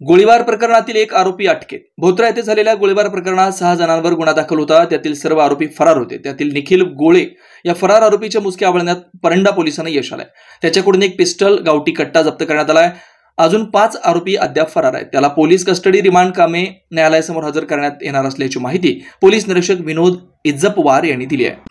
गोळीबार प्रकरणातील एक आरोपी अटकेत। भोत्रा येथे झालेल्या गोळीबार प्रकरणात 6 जणांवर गुन्हा दाखल होता। त्यातील सर्व आरोपी फरार होते। त्यातील निखिल गोळे या फरार आरोपीच्या मुसक्या आवळण्यात परंडा पोलिसांना यश आलंय। त्याच्याकडून एक पिस्टल, गावठी कट्टा जप्त करण्यात आलाय। अजून 5 आरोपी अद्याप फरार आहेत। त्याला पोलीस कस्टडी रिमांड कामे न्यायालयासमोर हजर करण्यात येणार असल्याची माहिती पोलीस निरीक्षक विनोद इज्जपवार यांनी दिली आहे।